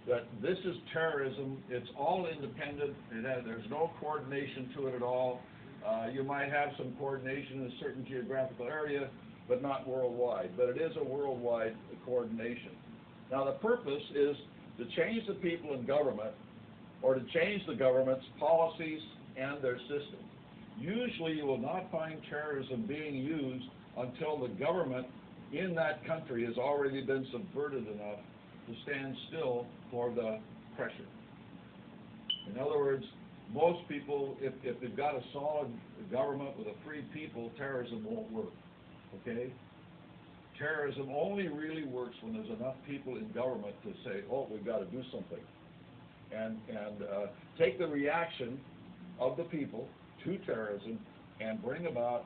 that this is terrorism. It's all independent. There's no coordination to it at all. You might have some coordination in a certain geographical area, but not worldwide. But it is a worldwide coordination. Now, the purpose is to change the people in government, or to change the government's policies and their system. Usually, you will not find terrorism being used until the government in that country has already been subverted enough to stand still for the pressure. In other words, most people, if they've got a solid government with a free people, terrorism won't work, okay? Terrorism only really works when there's enough people in government to say, oh, we've got to do something. And take the reaction of the people to terrorism and bring about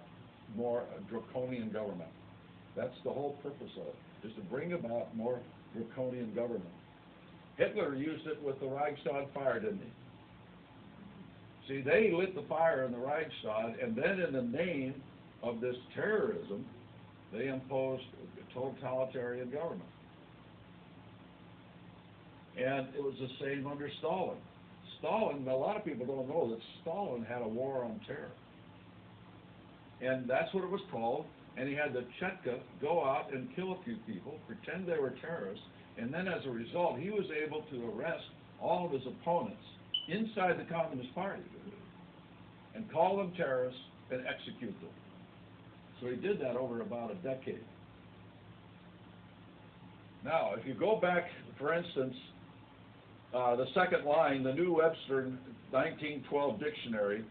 more draconian government. That's the whole purpose of it, is to bring about more draconian government. Hitler used it with the Reichstag fire, didn't he? See, they lit the fire in the Reichstag, and then in the name of this terrorism, they imposed a totalitarian government. And it was the same under Stalin. Stalin, a lot of people don't know that Stalin had a war on terror. And that's what it was called. And he had the Chetka go out and kill a few people, pretend they were terrorists, and then as a result, he was able to arrest all of his opponents inside the Communist Party and call them terrorists and execute them. So he did that over about a decade. Now, if you go back, for instance, the second line, the New Webster 1912 dictionary,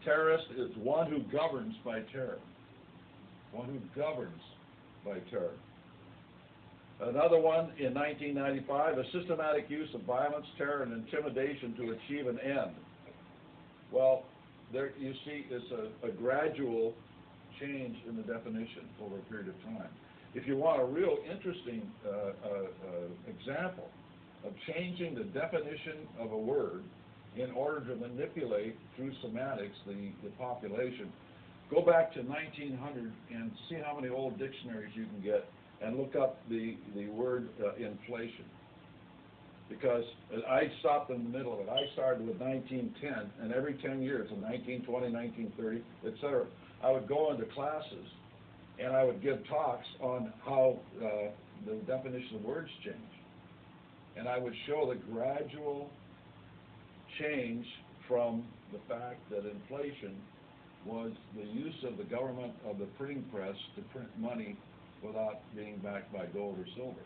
terrorist is one who governs by terror. One who governs by terror. Another one in 1995, a systematic use of violence, terror, and intimidation to achieve an end. Well, there you see it's a gradual change in the definition over a period of time. If you want a real interesting example of changing the definition of a word in order to manipulate through semantics the population, go back to 1900 and see how many old dictionaries you can get and look up the word inflation. Because I stopped in the middle of it. I started with 1910, and every 10 years, in 1920, 1930, etc., I would go into classes and I would give talks on how the definition of words change. And I would show the gradual change from the fact that inflation was the use of the government of the printing press to print money without being backed by gold or silver.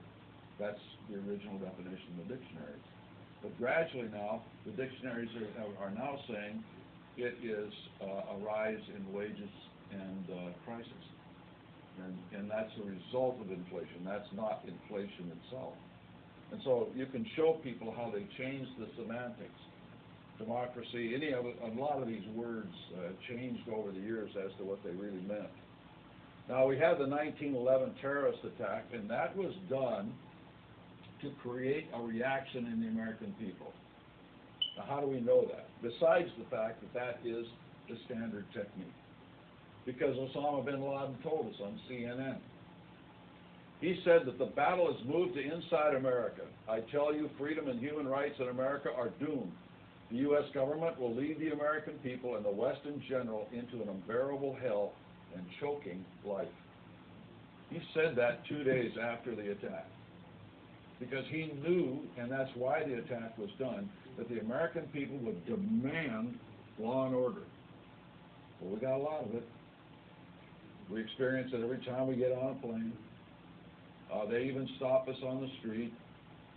That's the original definition of the dictionaries. But gradually now, the dictionaries are now saying it is a rise in wages and prices. And that's a result of inflation. That's not inflation itself. And so you can show people how they change the semantics. Democracy, a lot of these words changed over the years as to what they really meant. Now, we had the 1911 terrorist attack, and that was done to create a reaction in the American people. Now, how do we know that? Besides the fact that that is the standard technique. Because Osama bin Laden told us on CNN. He said that the battle has moved to inside America. I tell you, freedom and human rights in America are doomed. The U.S. government will lead the American people and the West in general into an unbearable hell and choking life. He said that 2 days after the attack. Because he knew, and that's why the attack was done, that the American people would demand law and order. Well, we got a lot of it. We experience it every time we get on a plane. They even stop us on the street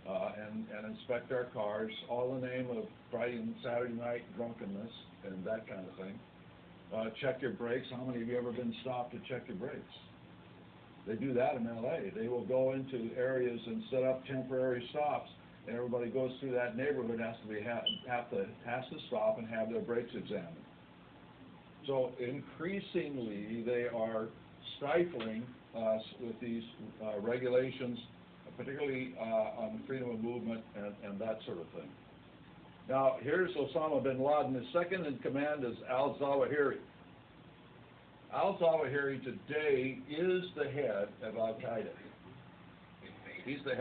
and inspect our cars, all in the name of Friday and Saturday night drunkenness and that kind of thing. Check your brakes. How many of you ever been stopped to check your brakes? They do that in L.A. They will go into areas and set up temporary stops, and everybody goes through that neighborhood has to stop and have their brakes examined. So increasingly, they are stifling us with these regulations, particularly on freedom of movement and that sort of thing. Now, here's Osama bin Laden. His second in command is al-Zawahiri. Al-Zawahiri today is the head of Al-Qaeda. He's the head